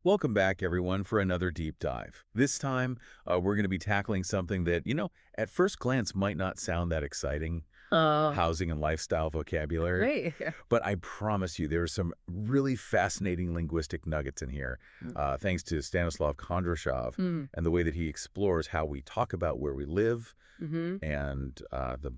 Welcome back, everyone, for another deep dive. This time, we're going to be tackling something that, at first glance might not sound that exciting, Oh, housing and lifestyle vocabulary. great. But I promise you, there are some really fascinating linguistic nuggets in here, thanks to Stanislav Kondrashov Mm. and the way that he explores how we talk about where we live Mm-hmm. and the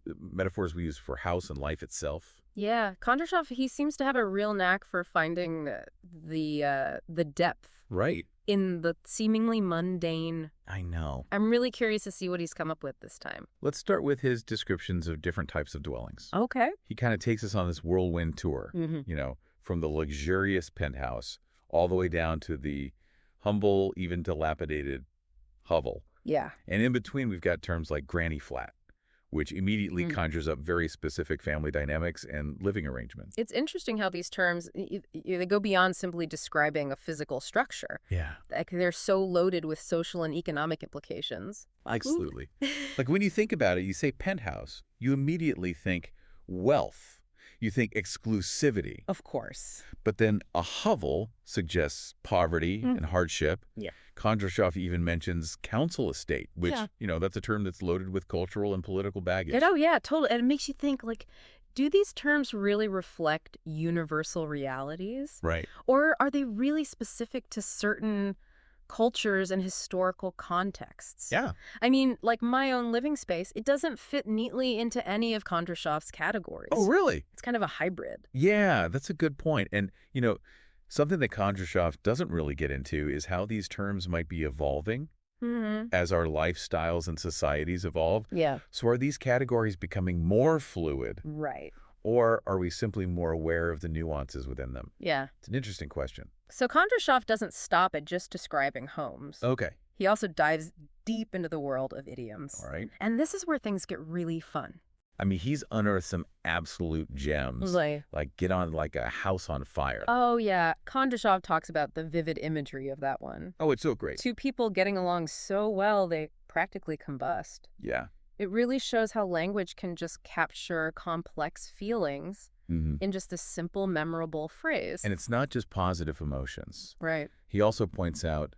metaphors we use for house and life itself. Yeah, Kondrashov, he seems to have a real knack for finding the depth Right. in the seemingly mundane. I know. I'm really curious to see what he's come up with this time. Let's start with his descriptions of different types of dwellings. Okay. He kind of takes us on this whirlwind tour, Mm-hmm. from the luxurious penthouse all the way down to the humble, even dilapidated hovel. Yeah. And in between, we've got terms like granny flat, which immediately conjures up very specific family dynamics and living arrangements. It's interesting how these terms, they go beyond simply describing a physical structure. Yeah, Like they're so loaded with social and economic implications. absolutely. Like when you think about it, you say penthouse, you immediately think wealth. You think exclusivity. Of course. But then a hovel suggests poverty and hardship. Yeah. Kondrashov even mentions council estate, which, Yeah. that's a term that's loaded with cultural and political baggage. Oh, yeah, totally. And it makes you think, like, do these terms really reflect universal realities? Right. Or are they really specific to certain cultures and historical contexts? Yeah. I mean, like my own living space, it doesn't fit neatly into any of Kondrashov's categories. Oh, really? It's kind of a hybrid. Yeah, that's a good point. And, something that Kondrashov doesn't really get into is how these terms might be evolving Mm-hmm. as our lifestyles and societies evolve. Yeah. So are these categories becoming more fluid, Right. or are we simply more aware of the nuances within them? Yeah. It's an interesting question. So Kondrashov doesn't stop at just describing homes. Okay. He also dives deep into the world of idioms. All right. And this is where things get really fun. I mean, he's unearthed some absolute gems, like get on like a house on fire. Oh, yeah. Kondrashov talks about the vivid imagery of that one. Oh, it's so great. Two people getting along so well, they practically combust. Yeah. It really shows how language can just capture complex feelings in just a simple, memorable phrase. And it's not just positive emotions. Right. He also points out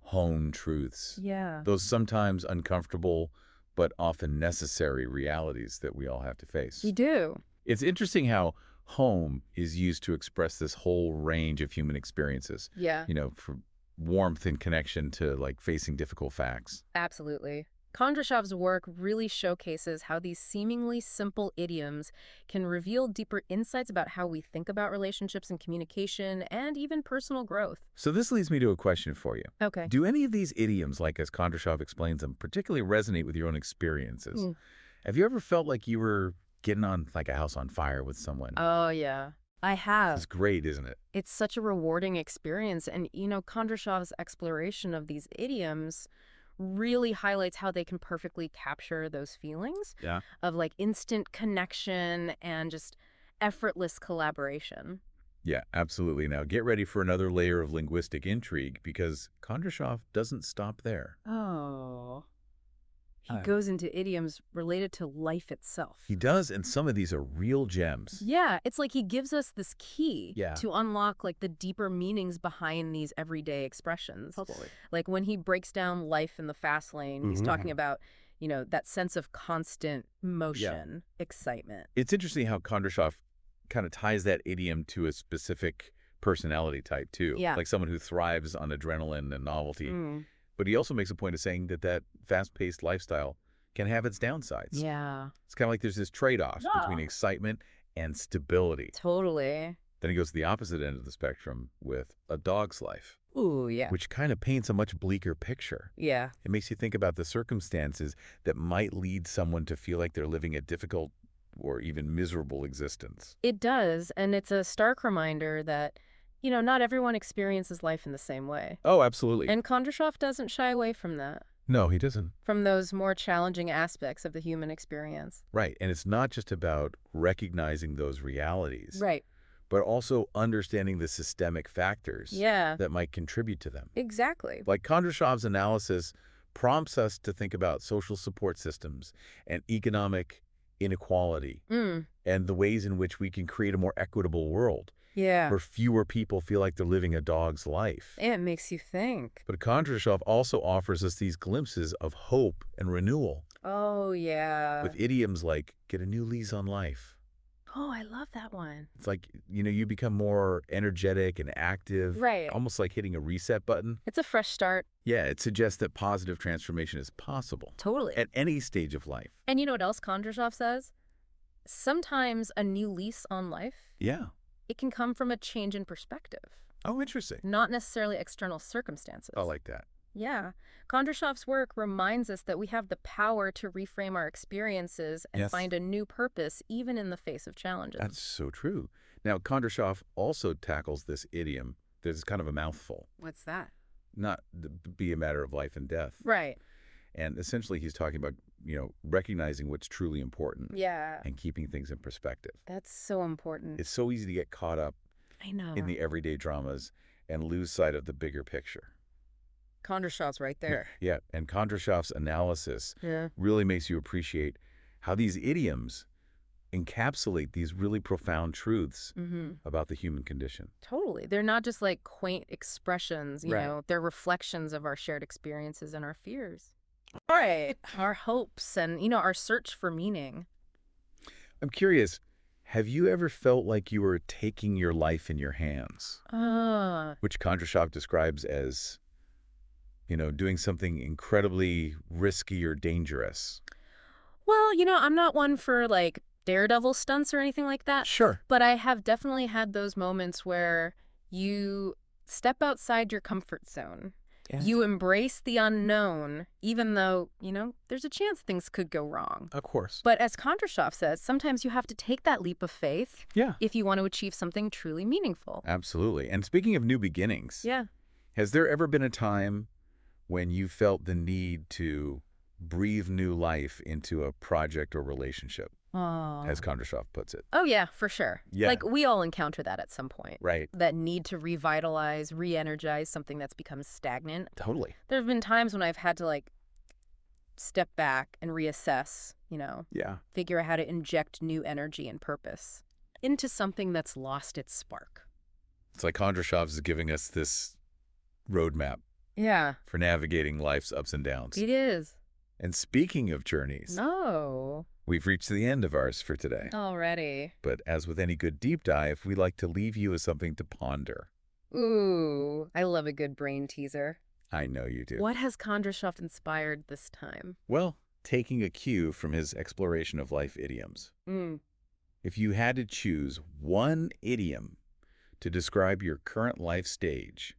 home truths. Yeah. Those sometimes uncomfortable but often necessary realities that we all have to face. You do. It's interesting how home is used to express this whole range of human experiences. Yeah. From warmth and connection to like facing difficult facts. Absolutely. Kondrashov's work really showcases how these seemingly simple idioms can reveal deeper insights about how we think about relationships and communication and even personal growth. So this leads me to a question for you. Okay. Do any of these idioms, like as Kondrashov explains them, particularly resonate with your own experiences? Have you ever felt like you were getting on like a house on fire with someone? Oh, yeah. I have. It's great, isn't it? It's such a rewarding experience. And, Kondrashov's exploration of these idioms really highlights how they can perfectly capture those feelings of like instant connection and just effortless collaboration. Yeah, absolutely. Now get ready for another layer of linguistic intrigue because Kondrashov doesn't stop there. Oh. He goes into idioms related to life itself. He does, and some of these are real gems. Yeah, it's like he gives us this key Yeah. to unlock like the deeper meanings behind these everyday expressions. Totally. Like when he breaks down life in the fast lane, he's talking about, that sense of constant motion, excitement. It's interesting how Kondrashov kind of ties that idiom to a specific personality type, too. Yeah. Like someone who thrives on adrenaline and novelty. Mm. But he also makes a point of saying that fast-paced lifestyle can have its downsides. Yeah. It's kind of like there's this trade-off between excitement and stability. Totally. Then he goes to the opposite end of the spectrum with a dog's life. Ooh, yeah. Which kind of paints a much bleaker picture. Yeah. It makes you think about the circumstances that might lead someone to feel like they're living a difficult or even miserable existence. It does, and it's a stark reminder that, not everyone experiences life in the same way. Oh, absolutely. And Kondrashov doesn't shy away from that, No, he doesn't. from those more challenging aspects of the human experience. Right. And it's not just about recognizing those realities, Right. but also understanding the systemic factors Yeah. that might contribute to them. Exactly. Like Kondrashov's analysis prompts us to think about social support systems and economic inequality and the ways in which we can create a more equitable world. Yeah. where fewer people feel like they're living a dog's life. It makes you think. But Kondrashov also offers us these glimpses of hope and renewal Oh, yeah. with idioms like get a new lease on life. Oh, I love that one. It's like, you become more energetic and active. Right. Almost like hitting a reset button. It's a fresh start. Yeah, it suggests that positive transformation is possible. Totally. At any stage of life. And you know what else Kondrashov says? Sometimes a new lease on life, Yeah. it can come from a change in perspective, Oh, interesting. not necessarily external circumstances. I like that. Yeah. Kondrashov's work reminds us that we have the power to reframe our experiences and Yes. find a new purpose even in the face of challenges. That's so true. Now, Kondrashov also tackles this idiom that is kind of a mouthful, What's that? not to be a matter of life and death. Right. And essentially he's talking about, recognizing what's truly important Yeah. and keeping things in perspective. That's so important. It's so easy to get caught up I know. in the everyday dramas and lose sight of the bigger picture. Kondrashov's right there. Yeah, and Kondrashov's analysis Yeah. really makes you appreciate how these idioms encapsulate these really profound truths Mm-hmm. about the human condition. Totally. They're not just like quaint expressions, you Right. know, they're reflections of our shared experiences and our fears. Right. Our hopes and, our search for meaning. I'm curious, have you ever felt like you were taking your life in your hands? Which Kondrashov describes as, doing something incredibly risky or dangerous. Well, I'm not one for like daredevil stunts or anything like that. Sure. But I have definitely had those moments where you step outside your comfort zone. Yeah. You embrace the unknown, even though, there's a chance things could go wrong. Of course. But as Kondrashov says, sometimes you have to take that leap of faith Yeah. if you want to achieve something truly meaningful. Absolutely. And speaking of new beginnings, Yeah. has there ever been a time when you felt the need to breathe new life into a project or relationship, Oh. as Kondrashov puts it? Oh, yeah, for sure. Yeah. Like, we all encounter that at some point. Right. That need to revitalize, re-energize something that's become stagnant. Totally. There have been times when I've had to, like, step back and reassess, Yeah. figure out how to inject new energy and purpose into something that's lost its spark. It's like Kondrashov is giving us this roadmap Yeah, for navigating life's ups and downs. it is. And speaking of journeys, No. we've reached the end of ours for today. Already. But as with any good deep dive, we like to leave you with something to ponder. Ooh, I love a good brain teaser. I know you do. What has Kondrashov inspired this time? Well, taking a cue from his exploration of life idioms. If you had to choose one idiom to describe your current life stage,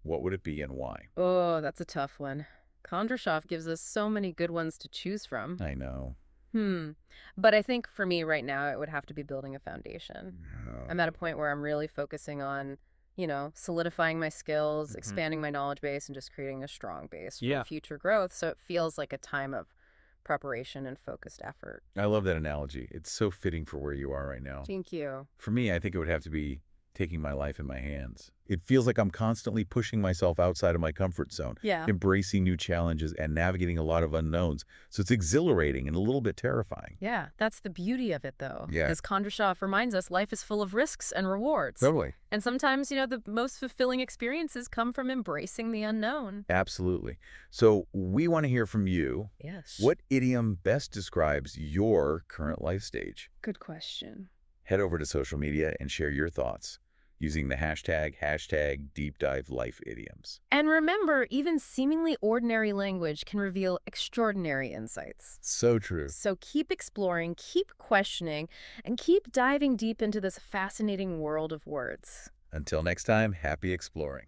what would it be and why? Oh, that's a tough one. Kondrashov gives us so many good ones to choose from. I know. But I think for me right now, it would have to be building a foundation. Oh. I'm at a point where I'm really focusing on, solidifying my skills, expanding my knowledge base, and just creating a strong base for future growth. So it feels like a time of preparation and focused effort. I love that analogy. It's so fitting for where you are right now. Thank you. For me, I think it would have to be taking my life in my hands. It feels like I'm constantly pushing myself outside of my comfort zone, Yeah. embracing new challenges and navigating a lot of unknowns. So it's exhilarating and a little bit terrifying. Yeah, that's the beauty of it, though. Yeah. As Kondrashov reminds us, life is full of risks and rewards. Totally. And sometimes, the most fulfilling experiences come from embracing the unknown. Absolutely. So we want to hear from you. Yes. What idiom best describes your current life stage? Good question. Head over to social media and share your thoughts using the hashtag #DeepDiveLifeIdioms. And remember, even seemingly ordinary language can reveal extraordinary insights. So true. So keep exploring, keep questioning, and keep diving deep into this fascinating world of words. Until next time, happy exploring.